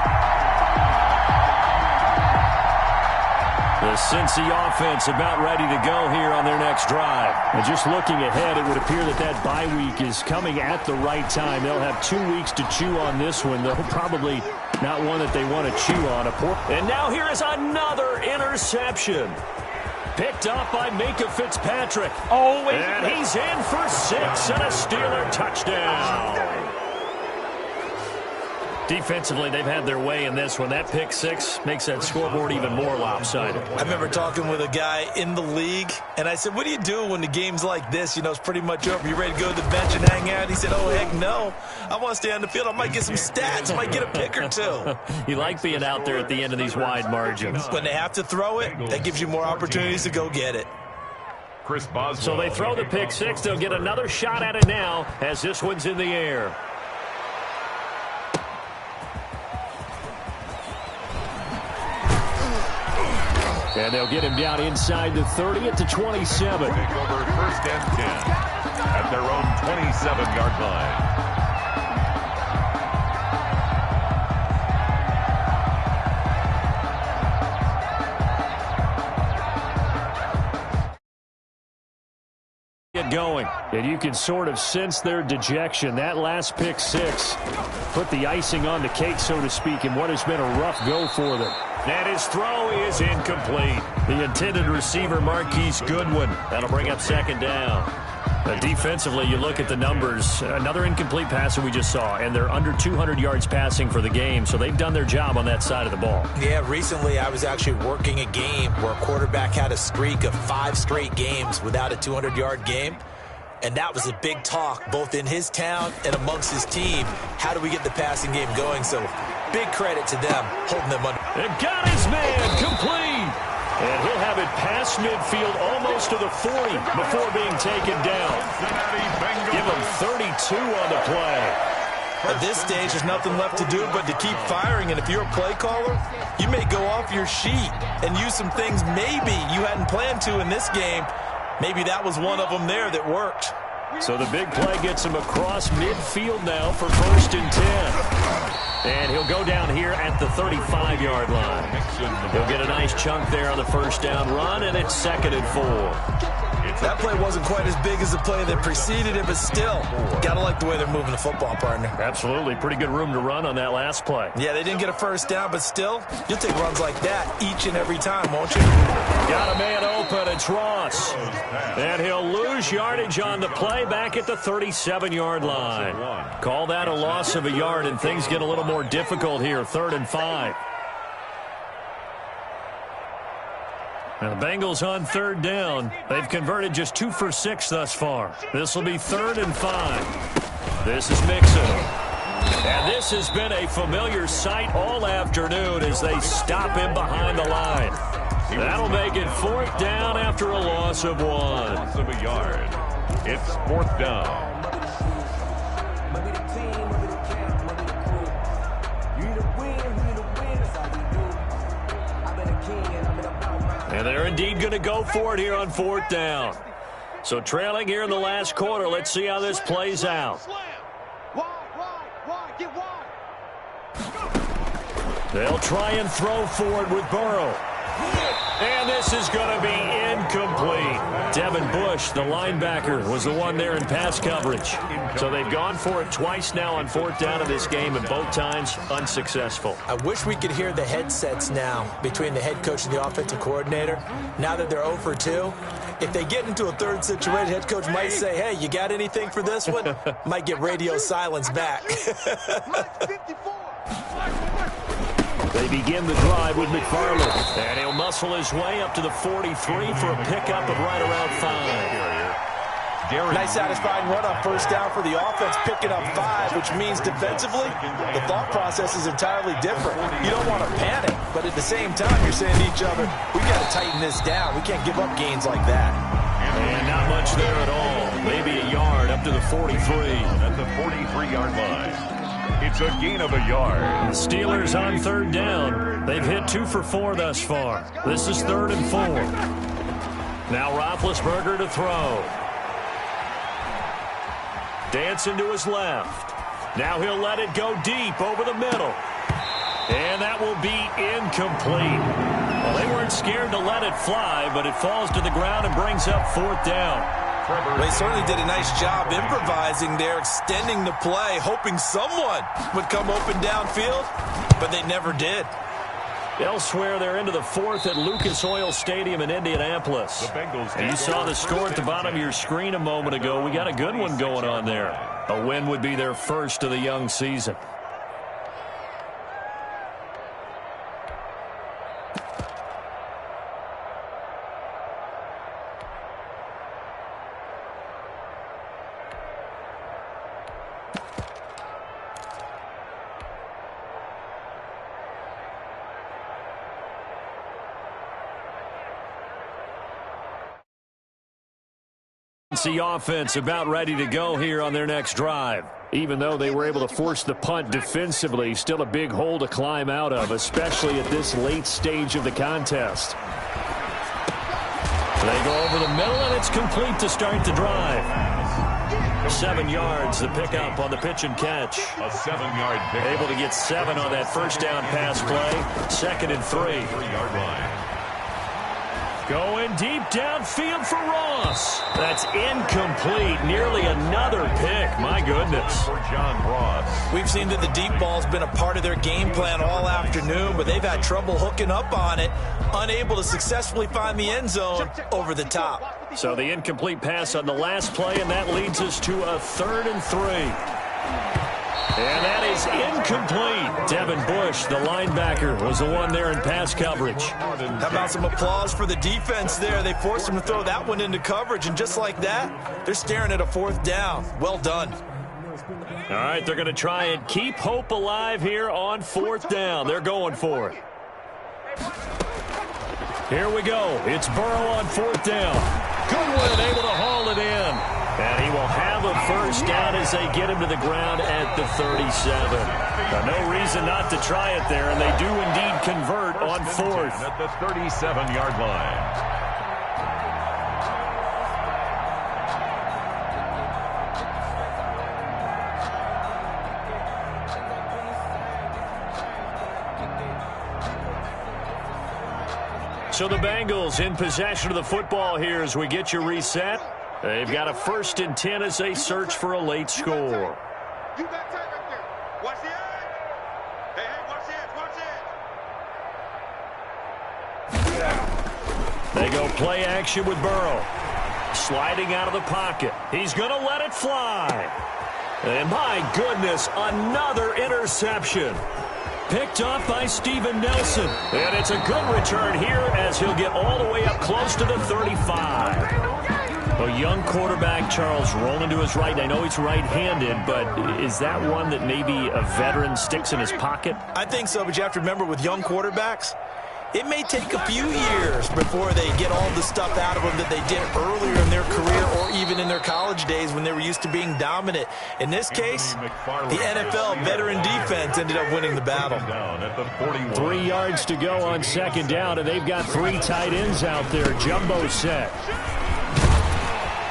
S3: The Cincy offense about ready to go here on their next drive. And just looking ahead, it would appear that bye week is coming at the right time. They'll have 2 weeks to chew on this one, though probably not one that they want to chew on. And now here is another interception. Picked up by Minka Fitzpatrick. And he's in for 6 and a Steeler touchdown. Defensively, they've had their way in this one. That pick 6 makes that scoreboard even more lopsided.
S6: I remember talking with a guy in the league, and I said, what do you do when the game's like this? It's pretty much over. You ready to go to the bench and hang out? He said, oh, heck no. I want to stay on the field. I might get some stats. I might get a pick or 2.
S3: You like being out there at the end of these wide margins.
S6: When they have to throw it, that gives you more opportunities to go get it.
S4: Chris Boswell.
S3: So they throw the pick 6. They'll get another shot at it now as this one's in the air. And they'll get him down inside the 30 at the 27.
S4: Take over 1st and 10 at their own 27-yard line.
S3: get going, and you can sort of sense their dejection. That last pick six put the icing on the cake, so to speak, in what has been a rough go for them. And his throw is incomplete. The intended receiver, Marquise Goodwin. That'll bring up second down. Defensively, you look at the numbers. Another incomplete passer we just saw, and they're under 200 yards passing for the game, so they've done their job on that side of the ball.
S6: Yeah, recently I was actually working a game where a quarterback had a streak of 5 straight games without a 200-yard game, and that was a big talk, both in his town and amongst his team. How do we get the passing game going? So big credit to them, holding them under.
S3: And got his man complete. And he'll have it past midfield almost to the 40 before being taken down. Give him 32 on the play.
S6: At this stage, there's nothing left to do but to keep firing. And if you're a play caller, you may go off your sheet and use some things maybe you hadn't planned to in this game. Maybe that was one of them there that worked.
S3: So the big play gets him across midfield now for 1st and 10. And he'll go down here at the 35-yard line. He'll get a nice chunk there on the first down run, and it's 2nd and 4.
S6: That play wasn't quite as big as the play that preceded it, but still, gotta like the way they're moving the football, partner.
S3: Absolutely. Pretty good room to run on that last play.
S6: Yeah, they didn't get a first down, but still, you'll take runs like that each and every time, won't you?
S3: Got a man open. It's Ross. And he'll lose yardage on the play back at the 37-yard line. Call that a loss of a yard, and things get a little more difficult here. 3rd and 5. Now the Bengals on 3rd down. They've converted just 2 for 6 thus far. This will be 3rd and 5. This is Mixon. And this has been a familiar sight all afternoon as they stop him behind the line. That'll make it 4th down after a loss of 1.
S4: Loss of a yard. It's 4th down.
S3: And they're indeed going to go for it here on 4th down. So trailing here in the last quarter. Let's see how this plays out. They'll try and throw forward with Burrow. And this is going to be incomplete. Devin Bush, the linebacker, was the one there in pass coverage. So they've gone for it twice now on 4th down in this game, and both times unsuccessful.
S6: I wish we could hear the headsets now between the head coach and the offensive coordinator. Now that they're 0 for 2, if they get into a third situation, head coach might say, hey, you got anything for this one? Might get radio silence back.
S3: They begin the drive with McFarland. And he'll muscle his way up to the 43 for a pickup of right around 5.
S6: Nice satisfying run on 1st down for the offense, picking up 5, which means defensively, the thought process is entirely different. You don't want to panic, but at the same time, you're saying to each other, we got to tighten this down. We can't give up gains like that.
S3: And not much there at all. Maybe a yard up to the 43.
S4: At the 43-yard line. It's a gain of a yard.
S3: The Steelers on 3rd down. They've hit 2 for 4 thus far. This is 3rd and 4. Now Roethlisberger to throw. Dancing to his left. Now he'll let it go deep over the middle. And that will be incomplete. Well, they weren't scared to let it fly, but it falls to the ground and brings up 4th down.
S6: They certainly did a nice job improvising there, extending the play, hoping someone would come open downfield, but they never did.
S3: Elsewhere, they're into the 4th at Lucas Oil Stadium in Indianapolis. And you saw the score at the bottom of your screen a moment ago. We got a good one going on there. A win would be their first of the young season. The offense about ready to go here on their next drive. Even though they were able to force the punt defensively, still a big hole to climb out of, especially at this late stage of the contest. They go over the middle, and it's complete to start the drive. 7 yards, the pickup on the pitch and catch.
S4: A 7-yard pickup.
S3: Able to get 7 on that first down pass play. 2nd and 3.
S4: 3-yard line.
S3: Going deep downfield for Ross. That's incomplete. Nearly another pick. My goodness.
S4: For John Ross.
S6: We've seen that the deep ball's been a part of their game plan all afternoon, but they've had trouble hooking up on it, unable to successfully find the end zone over the top.
S3: So the incomplete pass on the last play, and that leads us to a 3rd and 3. And that is incomplete. Devin Bush, the linebacker, was the one there in pass coverage.
S6: How about some applause for the defense there? They forced him to throw that one into coverage, and just like that, they're staring at a 4th down. Well done.
S3: All right, they're going to try and keep hope alive here on 4th down. They're going for it. Here we go. It's Burrow on 4th down. Goodwin able to haul it in. And he will have a 1st down as they get him to the ground at the 37. No reason not to try it there, and they do indeed convert on 4th.
S4: At the 37-yard line.
S3: So the Bengals in possession of the football here as we get you reset. They've got a 1st and 10 as they search for a late score.
S8: You got time right there. Watch the edge. Hey, watch the edge,
S3: They go play action with Burrow. Sliding out of the pocket. He's going to let it fly. And my goodness, another interception. Picked off by Steven Nelson. And it's a good return here as he'll get all the way up close to the 35. A young quarterback, Charles, rolling to his right. I know he's right-handed, but is that one that maybe a veteran sticks in his pocket?
S6: I think so, but you have to remember with young quarterbacks, it may take a few years before they get all the stuff out of them that they did earlier in their career or even in their college days when they were used to being dominant. In this case, the NFL veteran defense ended up winning the battle.
S3: 3 yards to go on 2nd down, and they've got 3 tight ends out there. Jumbo set.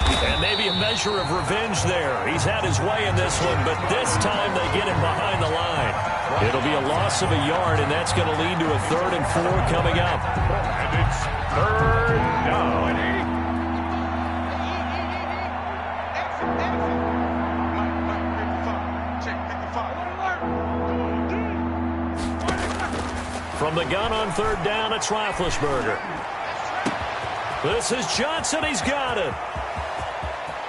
S3: And maybe a measure of revenge there. He's had his way in this one, but this time they get him behind the line. It'll be a loss of a yard, and that's going to lead to a 3rd and 4 coming up.
S4: And it's 3rd down.
S3: From the gun on 3rd down, it's Roethlisberger. This is Johnson. He's got it.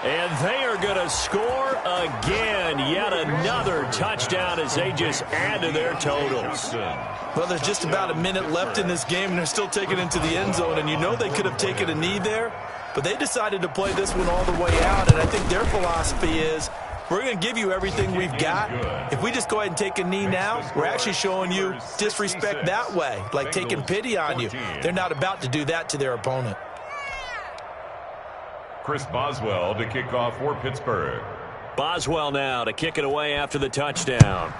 S3: And they are going to score again. Yet another touchdown as they just add to their totals.
S6: Well, there's just about a minute left in this game, and they're still taking it into the end zone. And you know they could have taken a knee there, but they decided to play this one all the way out. And I think their philosophy is, we're going to give you everything we've got. If we just go ahead and take a knee now, we're actually showing you disrespect that way, like taking pity on you. They're not about to do that to their opponent.
S4: Chris Boswell to kick off for Pittsburgh.
S3: Boswell now to kick it away after the touchdown.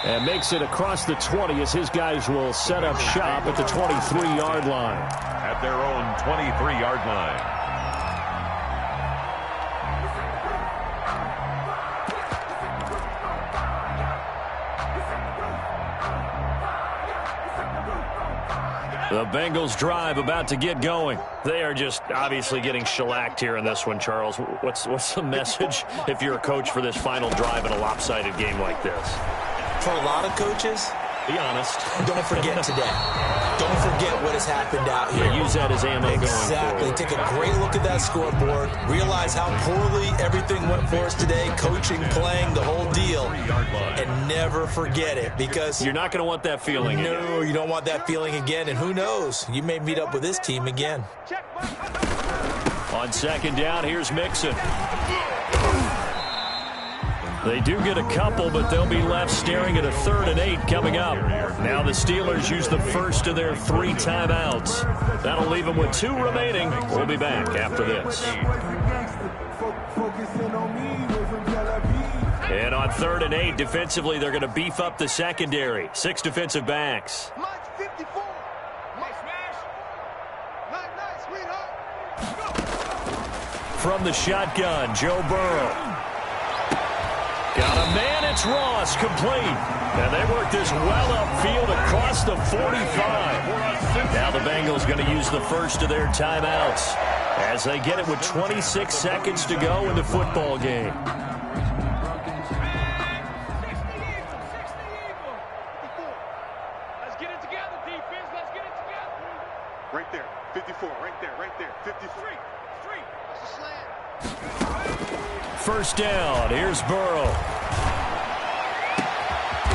S3: And makes it across the 20 as his guys will set up shop at the 23-yard line.
S4: At their own 23-yard line.
S3: The Bengals drive about to get going. They are just obviously getting shellacked here in this one, Charles. What's the message if you're a coach for this final drive in a lopsided game like this?
S6: For a lot of coaches,
S3: be honest.
S6: Don't forget today. Don't forget what has happened out here.
S3: Use that as ammo going forward.
S6: Exactly. Take a great look at that scoreboard. Realize how poorly everything went for us today. Coaching, playing, the whole deal. And never forget it, because
S3: you're not going to want that feeling again.
S6: No, you don't want that feeling again. And who knows? You may meet up with this team again.
S3: On 2nd down, here's Mixon. They do get a couple, but they'll be left staring at a 3rd and 8 coming up. Now the Steelers use the first of their 3 timeouts. That'll leave them with 2 remaining. We'll be back after this. And on 3rd and 8, defensively, they're going to beef up the secondary. 6 defensive backs. From the shotgun, Joe Burrow. Got a man in That's Ross, complete. And they work this well upfield across the 45. Now the Bengals going to use the first of their timeouts as they get it with 26 seconds to go in the football game.
S8: Let's get it together, defense. Let's get it together. Right there. 54. Right there. Right there. 53. That's a slant.
S3: First down. Here's Burrow.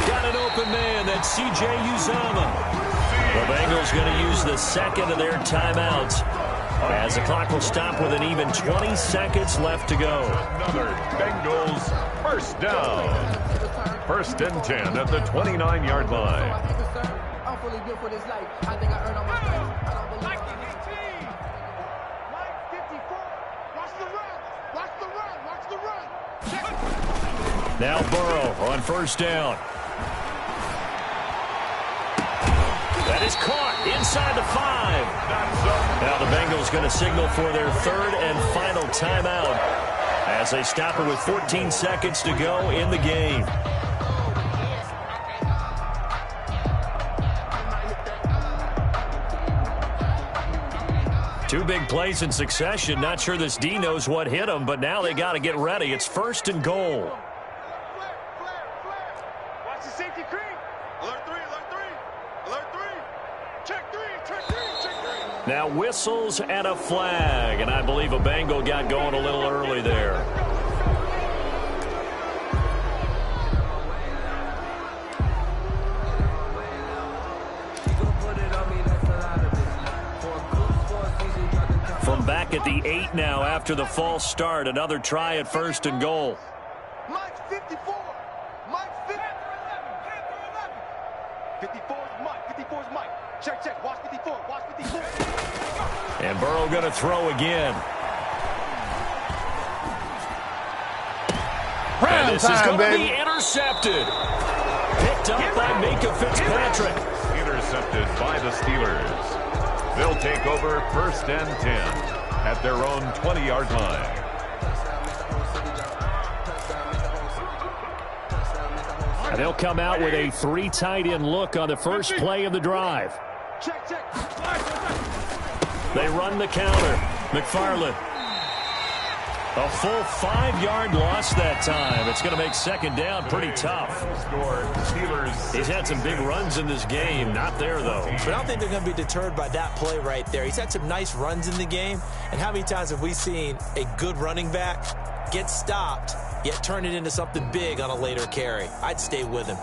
S3: Got an open man. That's C.J. Uzomah. The Bengals going to use the second of their timeouts as the clock will stop with an even 20 seconds left to go.
S4: Another Bengals first down. 1st and 10 at the 29-yard line.
S7: I'm fully good for this life. I think I earned all my stripes. I don't believe
S8: Mike 18. Mike 54. Watch the run. Watch the run. Watch the run.
S3: Now Burrow on first down. That is caught inside the 5. Now the Bengals going to signal for their third and final timeout as they stop it with 14 seconds to go in the game. Two big plays in succession. Not sure this D knows what hit him, but now they got to get ready. It's 1st and goal.
S8: Watch the safety creep. Alert 3. Alert 3. Alert 3. Check 3. Check 3. Check 3.
S3: Now whistles and a flag, and I believe a Bengal got going a little early there. From back at the 8 now after the false start, another try at 1st and goal.
S8: Mike 54. Mike 50. 54 is Mike. 54 is Mike. Check. Watch 54. Watch 54.
S3: And Burrow going to throw again. And this is going to be intercepted. Picked up by Minka Fitzpatrick.
S4: Intercepted by the Steelers. They'll take over 1st and 10 at their own 20-yard line.
S3: And they'll come out with a 3 tight end look on the first play of the drive.
S8: Check.
S3: They run the counter. McFarland. A full 5-yard loss that time. It's going to make 2nd down pretty tough. He's had some big runs in this game. Not there, though.
S6: But I don't think they're going to be deterred by that play right there. He's had some nice runs in the game. And how many times have we seen a good running back get stopped, yet turn it into something big on a later carry? I'd stay with him.